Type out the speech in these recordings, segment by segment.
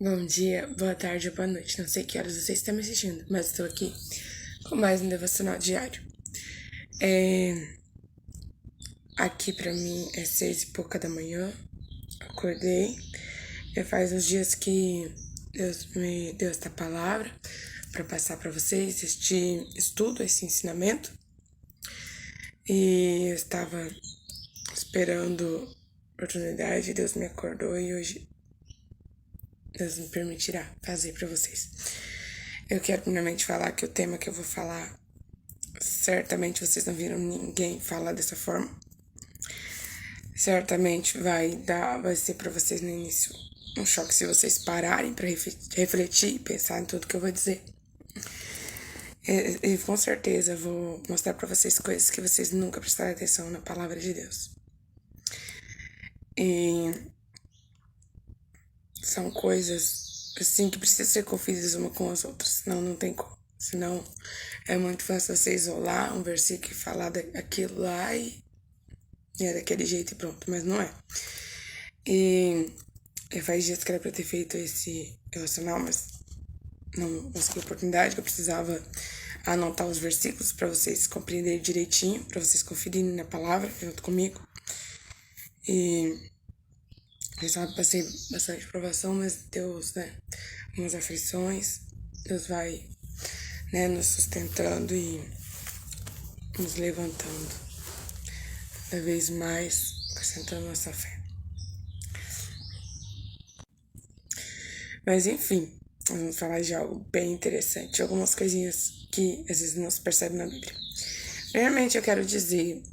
Bom dia, boa tarde ou boa noite. Não sei que horas você está me assistindo, mas estou aqui com mais um devocional diário. Aqui pra mim é 6 e pouca da manhã. Acordei. Já faz uns dias que Deus me deu esta palavra para passar para vocês este estudo, esse ensinamento. E eu estava esperando a oportunidade, Deus me acordou e hoje Deus me permitirá fazer para vocês. Eu quero primeiramente falar que o tema que eu vou falar, certamente vocês não viram ninguém falar dessa forma. Certamente vai ser para vocês no início um choque se vocês pararem para refletir e pensar em tudo que eu vou dizer. E com certeza eu vou mostrar para vocês coisas que vocês nunca prestaram atenção na palavra de Deus. E são coisas assim que precisam ser conferidas uma com as outras, senão não tem como. Senão é muito fácil você isolar um versículo e falar daquilo lá e é daquele jeito e pronto, mas não é. E faz dias que era pra ter feito esse devocional, mas não consegui a oportunidade, que eu precisava anotar os versículos para vocês compreenderem direitinho, para vocês conferirem na palavra junto comigo. E eu sabe, passei bastante provação, mas Deus, umas aflições, Deus vai, nos sustentando e nos levantando cada vez mais, acrescentando nossa fé. Mas enfim, vamos falar de algo bem interessante, algumas coisinhas que às vezes não se percebe na Bíblia. Primeiramente, eu quero dizer,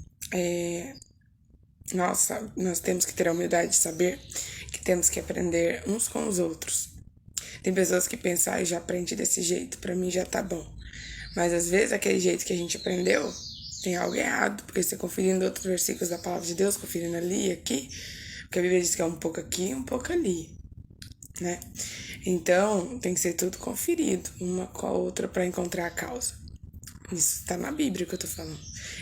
nós temos que ter a humildade de saber que temos que aprender uns com os outros. Tem pessoas que pensam, já aprendi desse jeito, pra mim já tá bom. Mas às vezes aquele jeito que a gente aprendeu tem algo errado, porque você conferindo outros versículos da palavra de Deus, conferindo ali e aqui, porque a Bíblia diz que é um pouco aqui e um pouco ali, né? Então, tem que ser tudo conferido, uma com a outra, para encontrar a causa. Isso está na Bíblia que eu tô falando.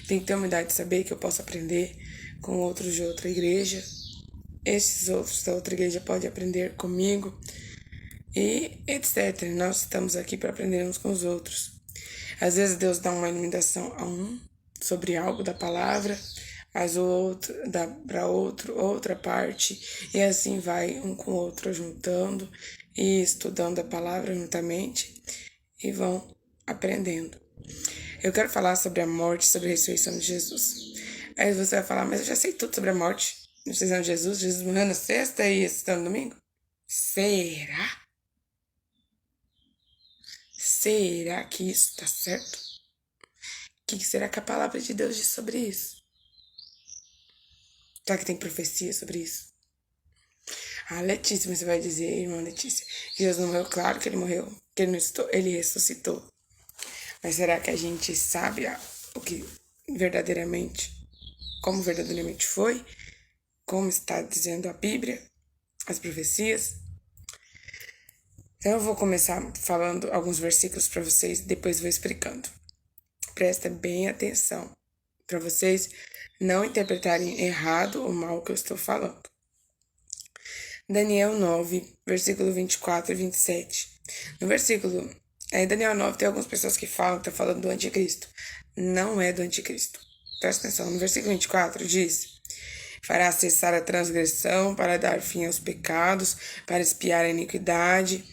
Tem que ter a humildade de saber que eu posso aprender com outros de outra igreja. Esses outros da outra igreja podem aprender comigo. E etc. Nós estamos aqui para aprender uns com os outros. Às vezes Deus dá uma iluminação a um sobre algo da palavra, mas o outro dá para outra parte, e assim vai um com o outro juntando e estudando a palavra juntamente e vão aprendendo. Eu quero falar sobre a morte, sobre a ressurreição de Jesus. Aí você vai falar, mas eu já sei tudo sobre a morte, a ressurreição de Jesus. Jesus morreu na sexta e ressuscitou no domingo? Será? Será que isso tá certo? O que será que a palavra de Deus diz sobre isso? Será que tem profecia sobre isso? Ah, Letícia, você vai dizer, irmã Letícia, que Jesus não morreu? Claro que ele morreu, que ele não ressuscitou, ele ressuscitou. Mas será que a gente sabe o que verdadeiramente, como verdadeiramente foi? Como está dizendo a Bíblia, as profecias? Então eu vou começar falando alguns versículos para vocês, depois vou explicando. Presta bem atenção para vocês não interpretarem errado ou mal o que eu estou falando. Daniel 9, versículo 24 e 27. No versículo Daniel 9 tem algumas pessoas que falam que está falando do anticristo. Não é do anticristo. Presta atenção. No versículo 24 diz: fará cessar a transgressão para dar fim aos pecados, para expiar a iniquidade.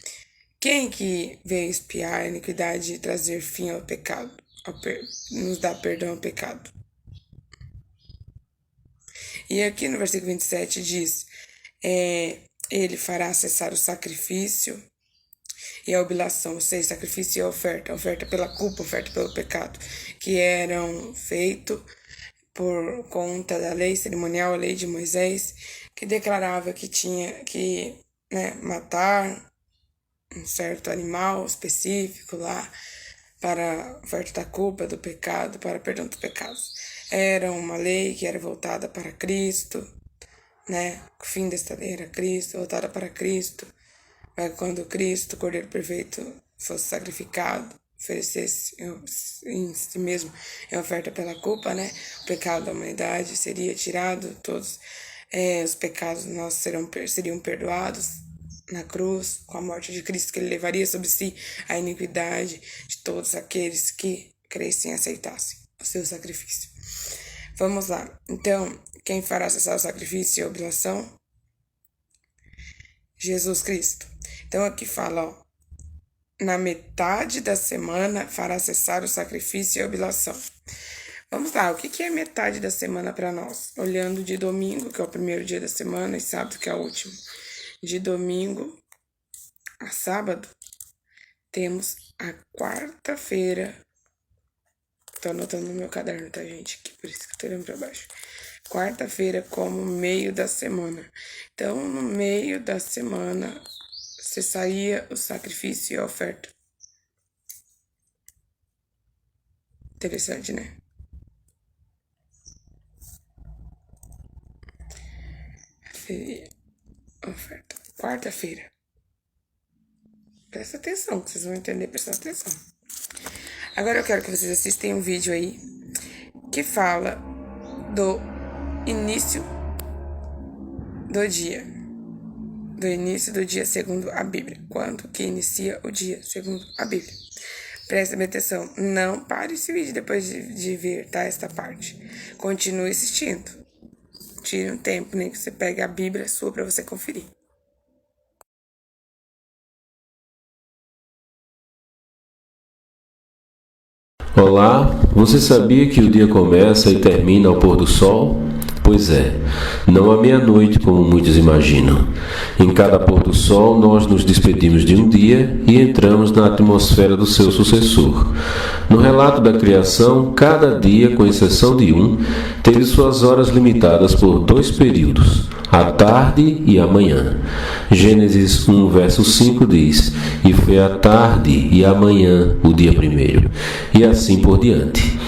Quem que veio expiar a iniquidade e trazer fim ao pecado? Nos dá perdão ao pecado. E aqui no versículo 27 diz: ele fará cessar o sacrifício e a oblação, ou seja, sacrifício e a oferta pela culpa, oferta pelo pecado, que eram feitos por conta da lei cerimonial, a lei de Moisés, que declarava que tinha que matar um certo animal específico lá para oferta da culpa, do pecado, para perdão dos pecados. Era uma lei que era voltada para Cristo, o fim desta lei era Cristo, voltada para Cristo. Quando Cristo, o Cordeiro Perfeito, fosse sacrificado, oferecesse em si mesmo em oferta pela culpa, o pecado da humanidade seria tirado, todos os pecados nossos seriam perdoados, na cruz, com a morte de Cristo, que ele levaria sobre si a iniquidade de todos aqueles que crescem e aceitassem o seu sacrifício. Vamos lá. Então, quem fará cessar o sacrifício e a oblação? Jesus Cristo. Então, aqui fala, ó, na metade da semana fará cessar o sacrifício e a oblação. Vamos lá, o que é metade da semana para nós? Olhando de domingo, que é o primeiro dia da semana, e sábado, que é o último. De domingo a sábado, temos a quarta-feira. Tô anotando no meu caderno, tá, gente? Aqui, por isso que eu tô olhando pra baixo. Quarta-feira como meio da semana. Então, no meio da semana, cessaria o sacrifício e a oferta. Interessante, né? Oferta. Quarta-feira. Presta atenção, que vocês vão entender prestando atenção. Agora eu quero que vocês assistam um vídeo aí que fala do início do dia. Do início do dia segundo a Bíblia. Quando que inicia o dia segundo a Bíblia. Presta bem atenção. Não pare esse vídeo depois de ver, tá? Esta parte. Continue assistindo. Tire um tempo, nem que você pegue a Bíblia sua pra você conferir. Olá, você sabia que o dia começa e termina ao pôr do sol? Pois é, não à meia-noite como muitos imaginam. Em cada pôr do sol nós nos despedimos de um dia e entramos na atmosfera do seu sucessor. No relato da criação, cada dia, com exceção de um, teve suas horas limitadas por 2 períodos, a tarde e a manhã. Gênesis 1, verso 5 diz: "E foi a tarde e a manhã o dia primeiro", e assim por diante.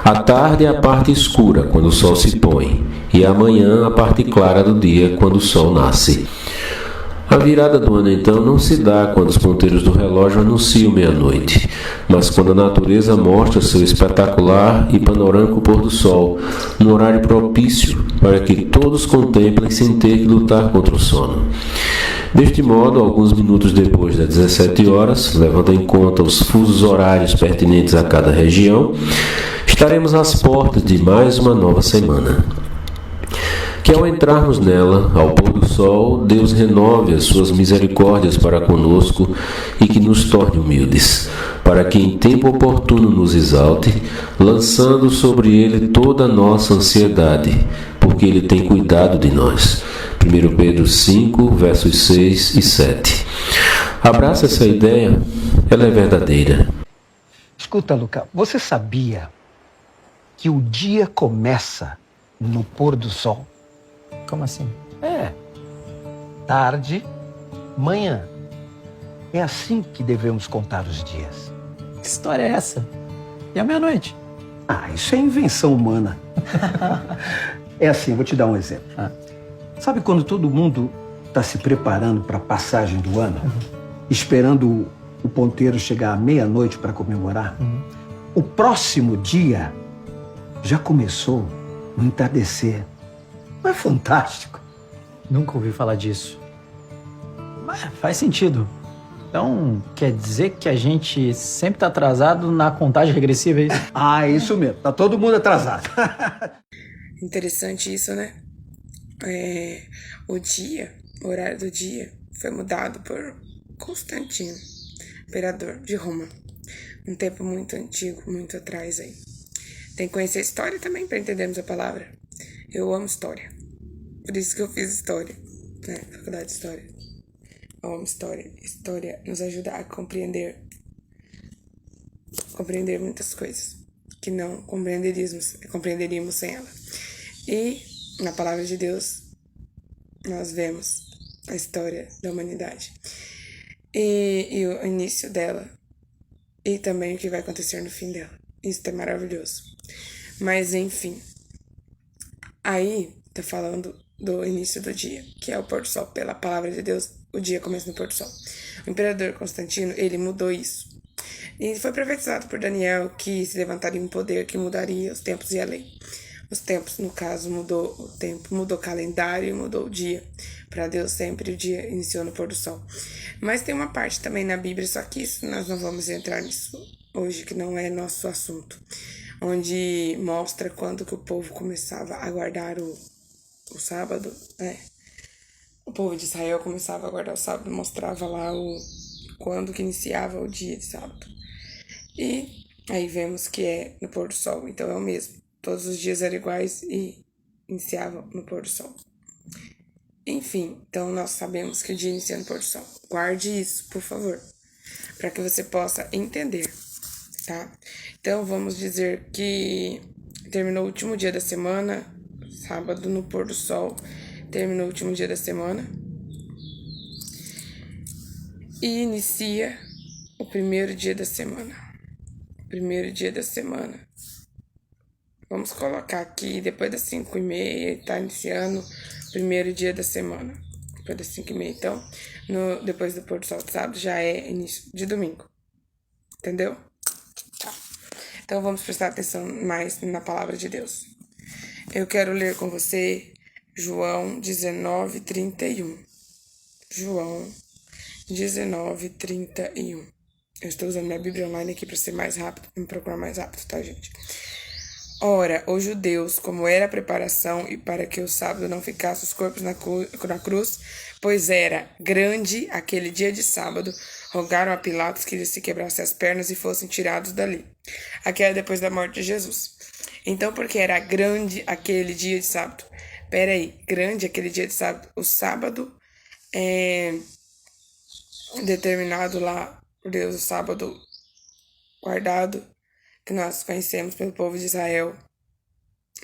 A tarde é a parte escura, quando o sol se põe, e a manhã a parte clara do dia, quando o sol nasce. A virada do ano, então, não se dá quando os ponteiros do relógio anunciam meia-noite, mas quando a natureza mostra seu espetacular e panorâmico pôr do sol, num horário propício para que todos contemplem sem ter que lutar contra o sono. Deste modo, alguns minutos depois das 17 horas, levando em conta os fusos horários pertinentes a cada região, estaremos às portas de mais uma nova semana. Que ao entrarmos nela, ao pôr do sol, Deus renove as suas misericórdias para conosco e que nos torne humildes, para que em tempo oportuno nos exalte, lançando sobre ele toda a nossa ansiedade, porque ele tem cuidado de nós. 1 Pedro 5, versos 6 e 7. Abraça essa ideia, ela é verdadeira. Escuta, Luca, você sabia que o dia começa no pôr do sol? Como assim? Tarde, manhã. É assim que devemos contar os dias. Que história é essa? E a meia-noite? Isso é invenção humana. É assim, vou te dar um exemplo. Sabe quando todo mundo está se preparando para a passagem do ano? Esperando o ponteiro chegar à meia-noite para comemorar? O próximo dia já começou no entardecer. Não é fantástico? Nunca ouvi falar disso. Mas faz sentido. Então, quer dizer que a gente sempre tá atrasado na contagem regressiva, é isso? Isso mesmo. Tá todo mundo atrasado. Interessante isso, né? O horário do dia foi mudado por Constantino, imperador de Roma. Um tempo muito antigo, muito atrás aí. Tem que conhecer a história também para entendermos a palavra. Eu amo história. Por isso que eu fiz história, né? Faculdade de História. Eu amo história. História nos ajuda a compreender muitas coisas que não compreenderíamos sem ela. E na palavra de Deus nós vemos a história da humanidade e o início dela e também o que vai acontecer no fim dela. Isso é maravilhoso. Mas enfim, aí tá falando do início do dia, que é o pôr do sol. Pela palavra de Deus, o dia começa no pôr do sol. O imperador Constantino, ele mudou isso. E foi profetizado por Daniel que se levantaria um poder que mudaria os tempos e a lei. Os tempos, no caso, mudou o tempo, mudou o calendário e mudou o dia. Para Deus sempre o dia iniciou no pôr do sol. Mas tem uma parte também na Bíblia, só que isso nós não vamos entrar nisso hoje, que não é nosso assunto, onde mostra quando que o povo começava a guardar o sábado, né? O povo de Israel começava a guardar o sábado, mostrava lá quando que iniciava o dia de sábado. E aí vemos que é no pôr do sol, então é o mesmo. Todos os dias eram iguais e iniciavam no pôr do sol. Enfim, então nós sabemos que o dia inicia no pôr do sol. Guarde isso, por favor, para que você possa entender, tá? Então vamos dizer que terminou o último dia da semana, sábado no pôr do sol, terminou o último dia da semana e inicia o primeiro dia da semana. Primeiro dia da semana. Vamos colocar aqui, depois das 5h30, tá iniciando o primeiro dia da semana. Depois das 5h30, então, depois do pôr do sol de sábado, já é início de domingo. Entendeu? Tá. Então, vamos prestar atenção mais na palavra de Deus. Eu quero ler com você João 19:31. João 19:31. Eu estou usando minha Bíblia online aqui para ser mais rápido, para me procurar mais rápido, tá, gente? Ora, os judeus, como era a preparação e para que o sábado não ficasse os corpos na cruz, pois era grande aquele dia de sábado, rogaram a Pilatos que lhe se quebrasse as pernas e fossem tirados dali. Aqui era depois da morte de Jesus. Então, porque era grande aquele dia de sábado? Peraí, grande aquele dia de sábado? O sábado é determinado lá por Deus, o sábado guardado, que nós conhecemos pelo povo de Israel,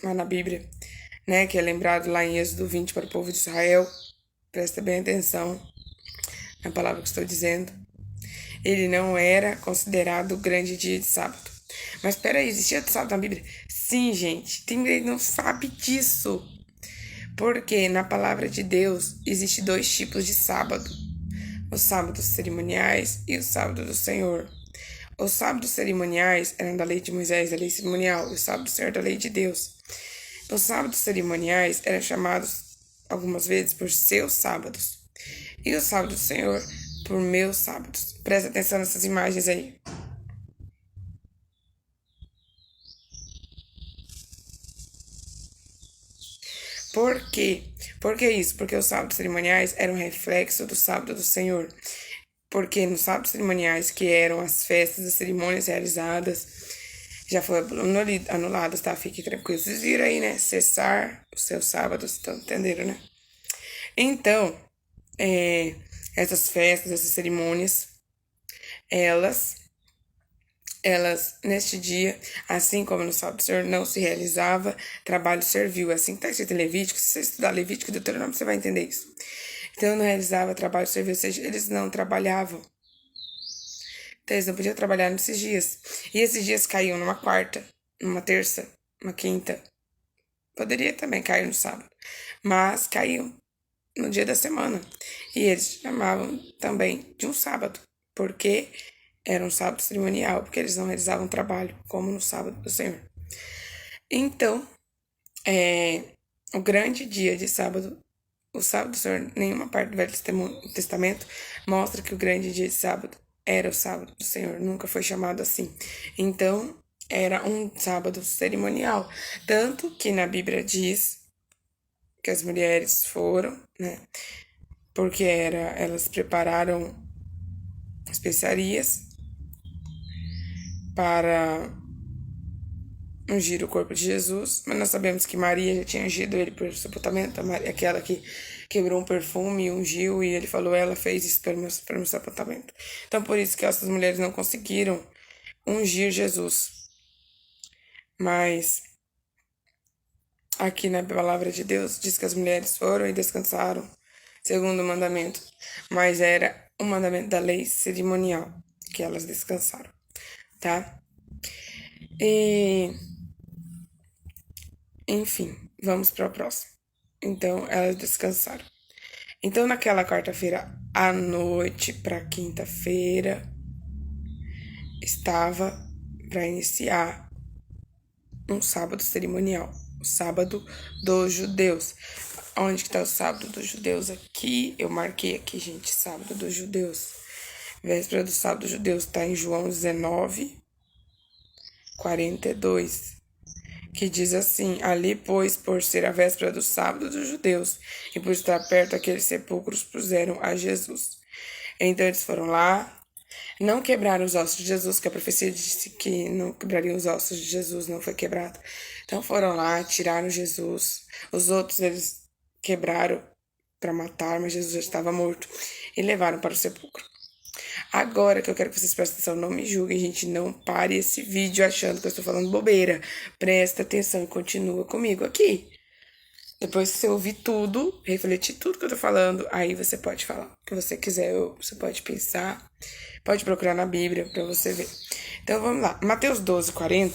lá na Bíblia, né? Que é lembrado lá em Êxodo 20 para o povo de Israel. Presta bem atenção na palavra que estou dizendo. Ele não era considerado o grande dia de sábado. Mas peraí, existia sábado na Bíblia? Sim, gente, tem gente que não sabe disso. Porque na palavra de Deus existe 2 tipos de sábado: os sábados cerimoniais e o sábado do Senhor. Os sábados cerimoniais eram da lei de Moisés, da lei cerimonial, e o sábado do Senhor da lei de Deus. Os sábados cerimoniais eram chamados algumas vezes por seus sábados, e o sábado do Senhor por meus sábados. Presta atenção nessas imagens aí. Por quê? Por que isso? Porque os sábados cerimoniais eram reflexo do sábado do Senhor. Porque nos sábados cerimoniais, que eram as festas, as cerimônias realizadas, já foram anuladas, tá? Fique tranquilo. Vocês viram aí, né? Cessar os seus sábados, então, entenderam, né? Então, essas festas, essas cerimônias, elas, neste dia, assim como no sábado do Senhor, não se realizava trabalho servil. Assim que está escrito em Levítico, se você estudar Levítico e Deuteronômio, você vai entender isso. Então, não realizava trabalho servil, ou seja, eles não trabalhavam. Então, eles não podiam trabalhar nesses dias. E esses dias caíam numa quarta, numa terça, numa quinta. Poderia também cair no sábado, mas caíam no dia da semana. E eles chamavam também de um sábado, porque era um sábado cerimonial, porque eles não realizavam trabalho, como no sábado do Senhor. Então, o grande dia de sábado, o sábado do Senhor, nenhuma parte do Velho Testamento mostra que o grande dia de sábado era o sábado do Senhor, nunca foi chamado assim. Então, era um sábado cerimonial. Tanto que na Bíblia diz que as mulheres foram, né? Porque elas prepararam especiarias para ungir o corpo de Jesus, mas nós sabemos que Maria já tinha ungido ele por sepultamento, aquela que quebrou um perfume e ungiu, e ele falou, ela fez isso pelo meu sepultamento. Então, por isso que essas mulheres não conseguiram ungir Jesus. Mas aqui na palavra de Deus diz que as mulheres foram e descansaram, segundo o mandamento, mas era o mandamento da lei cerimonial que elas descansaram, tá? E enfim, vamos para o próximo. Então, elas descansaram. Então, naquela quarta-feira à noite para quinta-feira, estava para iniciar um sábado cerimonial. o sábado dos judeus. Onde que tá o sábado dos judeus? Aqui, eu marquei aqui, gente, sábado dos judeus. Véspera do sábado dos judeus tá em João 19, 42. Que diz assim: ali, pois, por ser a véspera do sábado dos judeus, e por estar perto aqueles sepulcros, puseram a Jesus. Então eles foram lá, não quebraram os ossos de Jesus, que a profecia disse que não quebrariam os ossos de Jesus, não foi quebrado. Então foram lá, tiraram Jesus. Os outros eles quebraram para matar, mas Jesus já estava morto, e levaram para o sepulcro. Agora que eu quero que vocês prestem atenção, não me julguem, gente, não pare esse vídeo achando que eu estou falando bobeira. Presta atenção e continua comigo aqui. Depois que você ouvir tudo, refletir tudo que eu tô falando, aí você pode falar o que você quiser, você pode pensar, pode procurar na Bíblia pra você ver. Então vamos lá. Mateus 12:40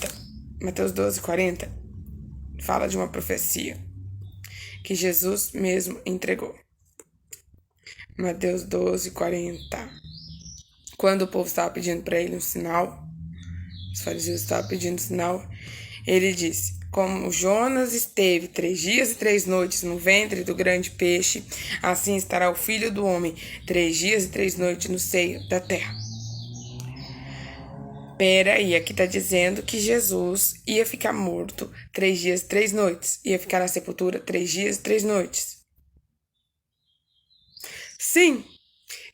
fala de uma profecia que Jesus mesmo entregou. Mateus 12:40. Quando o povo estava pedindo para ele um sinal, os fariseus estavam pedindo um sinal, ele disse: como Jonas esteve 3 dias e 3 noites no ventre do grande peixe, assim estará o Filho do Homem 3 dias e 3 noites no seio da terra. Peraí, aqui tá dizendo que Jesus ia ficar morto 3 dias e 3 noites. Ia ficar na sepultura 3 dias e 3 noites. Sim!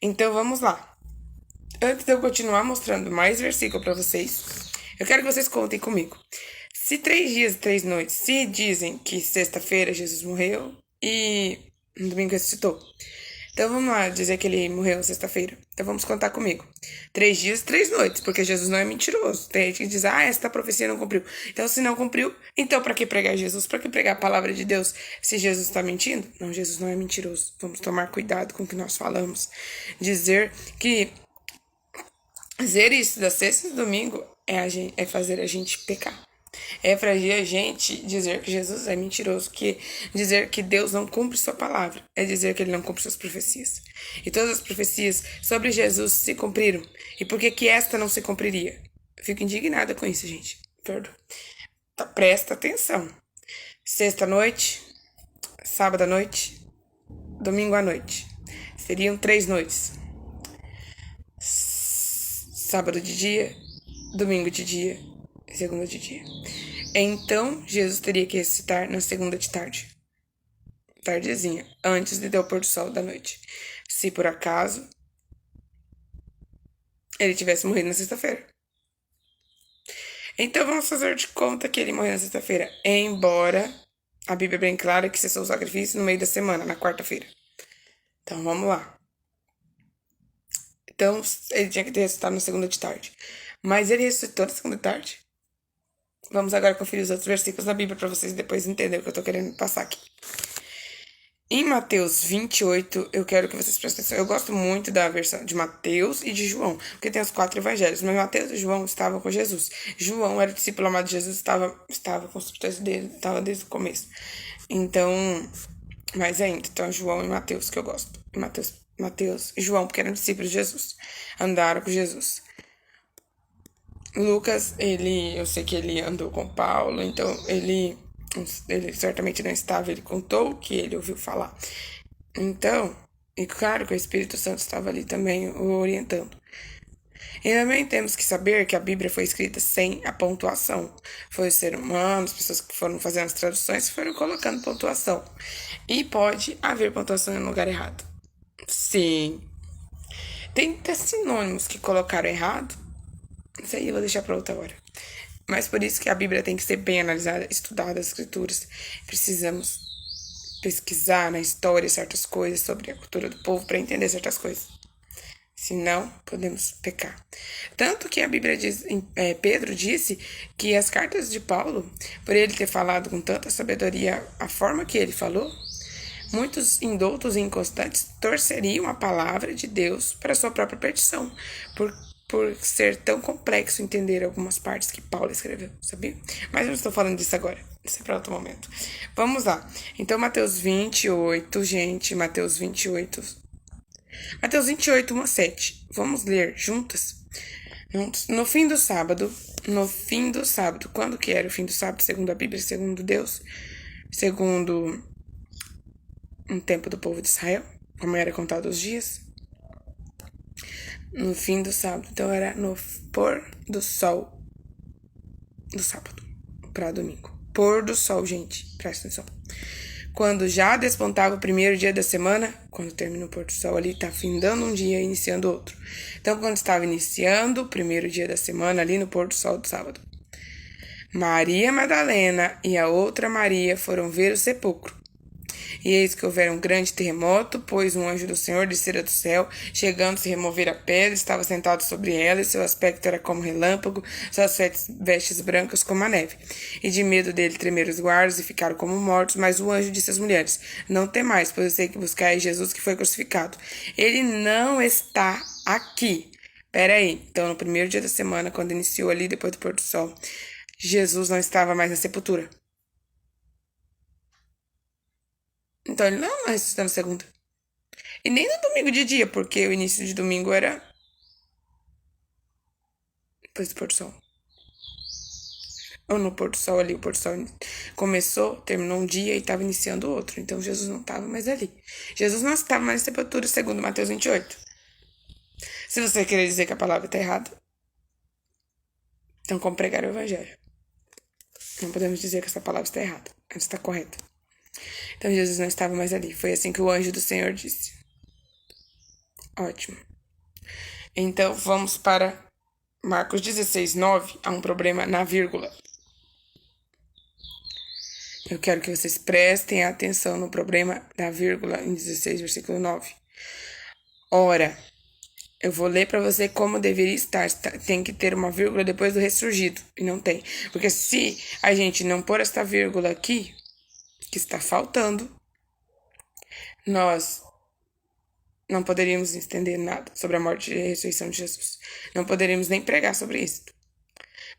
Então vamos lá. Antes de eu continuar mostrando mais versículo para vocês, eu quero que vocês contem comigo. Se 3 dias e 3 noites, se dizem que sexta-feira Jesus morreu e no domingo ressuscitou. Então vamos lá dizer que ele morreu sexta-feira. Então vamos contar comigo. 3 dias e 3 noites, porque Jesus não é mentiroso. Tem gente que diz, essa profecia não cumpriu. Então se não cumpriu, então para que pregar Jesus? Para que pregar a palavra de Deus se Jesus está mentindo? Não, Jesus não é mentiroso. Vamos tomar cuidado com o que nós falamos. Dizer isso da sexta e do domingo é fazer a gente pecar. É fazer a gente dizer que Jesus é mentiroso, que dizer que Deus não cumpre sua palavra, é dizer que ele não cumpre suas profecias. E todas as profecias sobre Jesus se cumpriram. E por que esta não se cumpriria? Eu fico indignada com isso, gente. Perdoa. Então, presta atenção. Sexta noite, sábado à noite, domingo à noite. Seriam 3 noites. Sábado de dia, domingo de dia, segunda de dia. Então, Jesus teria que ressuscitar na segunda de tarde. Tardezinha, antes de dar o pôr do sol da noite. Se por acaso ele tivesse morrido na sexta-feira. Então, vamos fazer de conta que ele morreu na sexta-feira. Embora a Bíblia é bem clara que cessou o sacrifício no meio da semana, na quarta-feira. Então, vamos lá. Então, ele tinha que ter ressuscitado na segunda de tarde. Mas ele ressuscitou na segunda de tarde? Vamos agora conferir os outros versículos da Bíblia para vocês depois entenderem o que eu tô querendo passar aqui. Em Mateus 28, eu quero que vocês prestem atenção. Eu gosto muito da versão de Mateus e de João, porque tem os 4 evangelhos. Mas Mateus e João estavam com Jesus. João era o discípulo amado de Jesus, estava com os tutores dele, estava desde o começo. Então, mais ainda. Então, João e Mateus, que eu gosto. Mateus e João, porque eram discípulos de Jesus. Andaram com Jesus. Lucas, eu sei que ele andou com Paulo, então ele certamente não estava, ele contou que ele ouviu falar. Então, e claro que o Espírito Santo estava ali também o orientando. E também temos que saber que a Bíblia foi escrita sem a pontuação. Foi o ser humano, as pessoas que foram fazendo as traduções foram colocando pontuação. E pode haver pontuação em um lugar errado. Sim. Tem até sinônimos que colocaram errado. Isso aí eu vou deixar para outra hora. Mas por isso que a Bíblia tem que ser bem analisada, estudada, as escrituras. Precisamos pesquisar na história certas coisas sobre a cultura do povo para entender certas coisas. Senão, podemos pecar. Tanto que a Bíblia diz, Pedro disse que as cartas de Paulo, por ele ter falado com tanta sabedoria a forma que ele falou, muitos indoutos e inconstantes torceriam a palavra de Deus para sua própria perdição, por ser tão complexo entender algumas partes que Paulo escreveu, sabia? Mas eu não estou falando disso agora, isso é para outro momento. Vamos lá. Então, Mateus 28, gente, Mateus 28, 1 a 7. Vamos ler juntas? No fim do sábado, quando que era o fim do sábado, segundo a Bíblia, segundo Deus, segundo um tempo do povo de Israel, como era contado os dias? No fim do sábado, então era no pôr do sol do sábado para domingo. Pôr do sol, gente, presta atenção. Quando já despontava o primeiro dia da semana, quando termina o pôr do sol ali, tá findando um dia e iniciando outro. Então, quando estava iniciando o primeiro dia da semana, ali no pôr do sol do sábado, Maria Madalena e a outra Maria foram ver o sepulcro. E eis que houvera um grande terremoto, pois um anjo do Senhor descera do céu, chegando se remover a pedra, estava sentado sobre ela, e seu aspecto era como relâmpago, suas vestes brancas como a neve. E de medo dele tremeram os guardas e ficaram como mortos, mas o anjo disse às mulheres: Não temais, pois eu sei que buscais Jesus que foi crucificado. Ele não está aqui. Peraí, então no primeiro dia da semana, quando iniciou ali, depois do pôr do sol, Jesus não estava mais na sepultura. Então ele não ressuscitou na segunda. E nem no domingo de dia, porque o início de domingo era depois do pôr do sol. Ou no pôr do sol ali, o pôr do sol começou, terminou um dia e estava iniciando outro. Então Jesus não estava mais ali. Jesus não estava mais na sepultura, segundo Mateus 28. Se você querer dizer que a palavra está errada, então como pregar o evangelho? Não podemos dizer que essa palavra está errada. Ela está correta. Então Jesus não estava mais ali. Foi assim que o anjo do Senhor disse. Ótimo. Então vamos para Marcos 16:9. Há um problema na vírgula. Eu quero que vocês prestem atenção no problema da vírgula em 16, versículo 9. Ora, eu vou ler para você como deveria estar. Tem que ter uma vírgula depois do ressurgido. E não tem. Porque se a gente não pôr esta vírgula aqui, que está faltando, nós não poderíamos entender nada sobre a morte e a ressurreição de Jesus. Não poderíamos nem pregar sobre isso.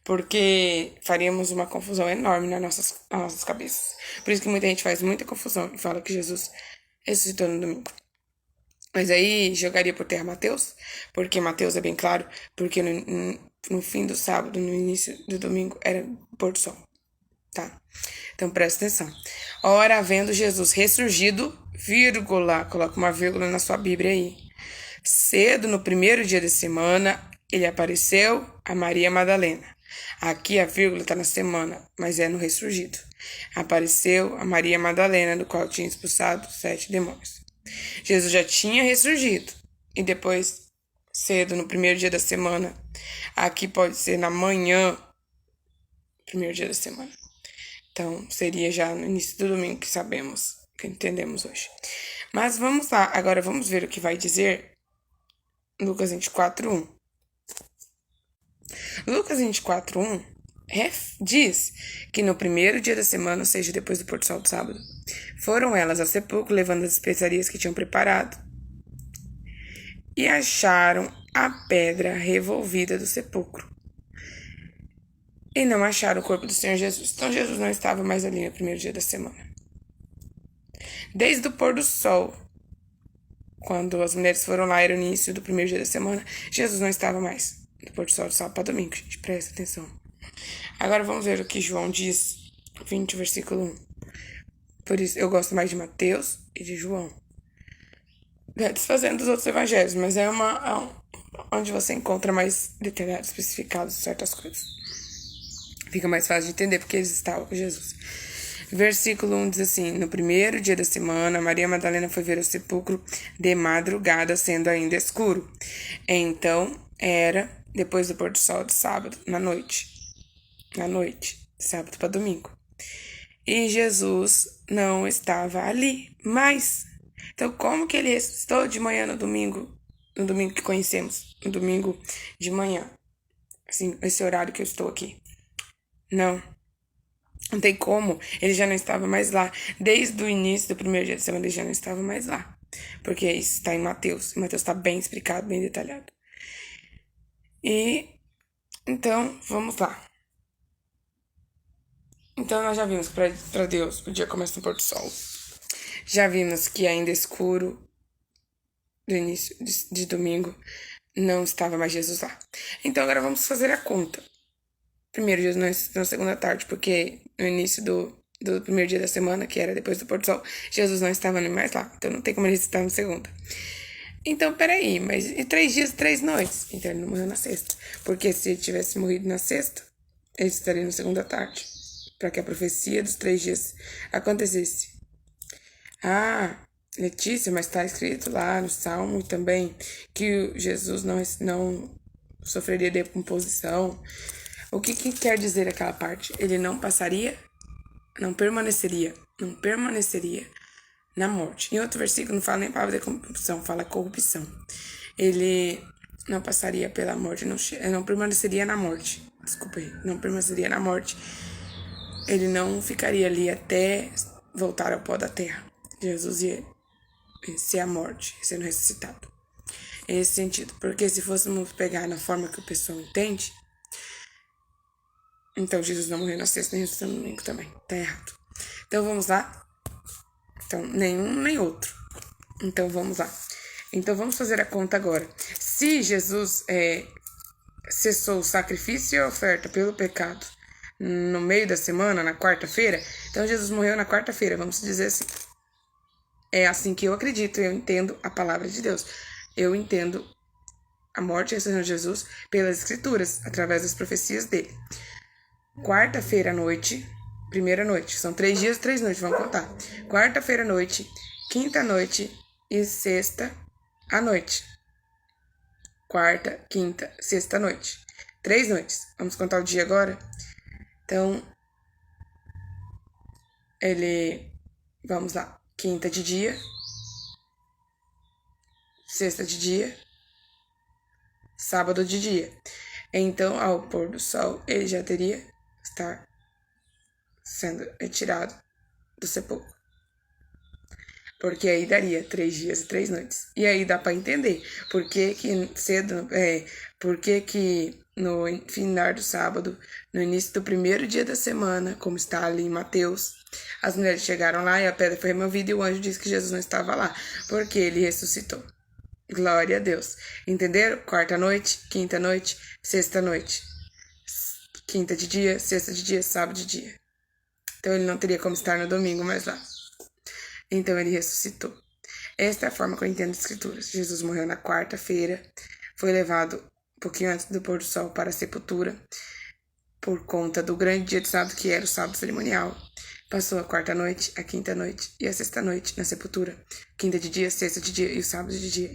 Porque faríamos uma confusão enorme nas nossas cabeças. Por isso que muita gente faz muita confusão e fala que Jesus ressuscitou no domingo. Mas aí jogaria por terra Mateus, porque Mateus é bem claro, porque no fim do sábado, no início do domingo, era pôr do sol. Tá? Então presta atenção. Ora, havendo Jesus ressurgido, vírgula, coloca uma vírgula na sua Bíblia aí. Cedo, no primeiro dia da semana, ele apareceu a Maria Madalena. Aqui a vírgula está na semana, mas é no ressurgido. Apareceu a Maria Madalena, do qual tinha expulsado 7 demônios. Jesus já tinha ressurgido. E depois, cedo, no primeiro dia da semana, aqui pode ser na manhã, primeiro dia da semana. Então, seria já no início do domingo que sabemos, que entendemos hoje. Mas vamos lá, agora vamos ver o que vai dizer Lucas 24:1. Lucas 24:1 diz que no primeiro dia da semana, ou seja, depois do pôr do sol do sábado, foram elas ao sepulcro levando as especiarias que tinham preparado e acharam a pedra revolvida do sepulcro. E não acharam o corpo do Senhor Jesus. Então Jesus não estava mais ali no primeiro dia da semana. Desde o pôr do sol, quando as mulheres foram lá, era o início do primeiro dia da semana, Jesus não estava mais do pôr do sol do sábado para domingo, gente. Presta atenção. Agora vamos ver o que João diz, 20, versículo 1. Por isso, eu gosto mais de Mateus e de João. Desfazendo dos outros evangelhos, mas é onde você encontra mais detalhados, especificados certas coisas. Fica mais fácil de entender porque eles estavam com Jesus. Versículo 1 diz assim: No primeiro dia da semana, Maria Madalena foi ver o sepulcro de madrugada, sendo ainda escuro. Então, era depois do pôr do sol de sábado, na noite, sábado para domingo. E Jesus não estava ali mais. Então, como que ele ressuscitou de manhã no domingo que conhecemos, no domingo de manhã? Assim, esse horário que eu estou aqui. Não tem como, ele já não estava mais lá. Desde o início do primeiro dia da semana, ele já não estava mais lá. Porque isso está em Mateus. Mateus está bem explicado, bem detalhado. E, então, vamos lá. Então, nós já vimos que para Deus o dia começa no pôr do sol. Já vimos que ainda é escuro do início de domingo. não estava mais Jesus lá. Então agora vamos fazer a conta. Primeiro dia na segunda tarde, porque no início do primeiro dia da semana, que era depois do pôr do sol, Jesus não estava nem mais lá. Então não tem como ele estar na segunda. Então, peraí, mas e 3 dias, 3 noites? Então ele não morreu na sexta. Porque se ele tivesse morrido na sexta, ele estaria na segunda tarde. Para que a profecia dos 3 dias acontecesse. Ah, Letícia, mas está escrito lá no Salmo também que Jesus não sofreria decomposição. O que quer dizer aquela parte? Ele não passaria, não permaneceria na morte. Em outro versículo não fala nem palavra de corrupção, fala corrupção. Ele não passaria pela morte, não permaneceria na morte. Desculpa aí, não permaneceria na morte. Ele não ficaria ali até voltar ao pó da terra. Jesus ia ser a morte, sendo ressuscitado. Nesse sentido, porque se fôssemos pegar na forma que o pessoal entende, então Jesus não morreu na sexta nem ressuscitou no domingo também. Tá errado. Então vamos lá. Então, nenhum nem outro. Então vamos lá. Então vamos fazer a conta agora. Se Jesus cessou o sacrifício e a oferta pelo pecado no meio da semana, na quarta-feira, então Jesus morreu na quarta-feira, vamos dizer assim. É assim que eu acredito, eu entendo a palavra de Deus. Eu entendo a morte e a ressurreição de Jesus pelas escrituras, através das profecias dele. Quarta-feira à noite, primeira noite, são 3 dias, 3 noites, vamos contar. Quarta-feira à noite, quinta à noite e sexta à noite. Quarta, quinta, sexta à noite. 3 noites. Vamos contar o dia agora? Então, vamos lá. Quinta de dia, sexta de dia, sábado de dia. Então, ao pôr do sol, ele já teria estar sendo retirado do sepulcro. Porque aí daria 3 dias e 3 noites. E aí dá para entender por que no final do sábado, no início do primeiro dia da semana, como está ali em Mateus, as mulheres chegaram lá e a pedra foi removida e o anjo disse que Jesus não estava lá, porque ele ressuscitou. Glória a Deus. Entenderam? Quarta noite, quinta noite, sexta noite. Quinta de dia, sexta de dia, sábado de dia. Então ele não teria como estar no domingo mais lá. Então ele ressuscitou. Esta é a forma que eu entendo as escrituras. Jesus morreu na quarta-feira, foi levado um pouquinho antes do pôr do sol para a sepultura, por conta do grande dia de sábado, que era o sábado cerimonial. Passou a quarta noite, a quinta noite e a sexta noite na sepultura. Quinta de dia, sexta de dia e o sábado de dia.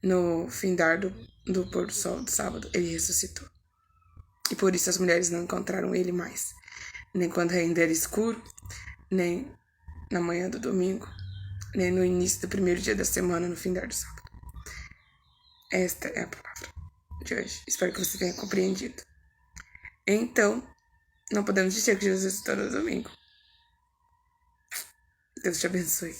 No findar do pôr do sol do sábado, ele ressuscitou. E por isso as mulheres não encontraram ele mais. Nem quando ainda era escuro, nem na manhã do domingo, nem no início do primeiro dia da semana, no findar do sábado. Esta é a palavra de hoje. Espero que você tenha compreendido. Então, não podemos dizer que Jesus ressuscitou no domingo. Deus te abençoe.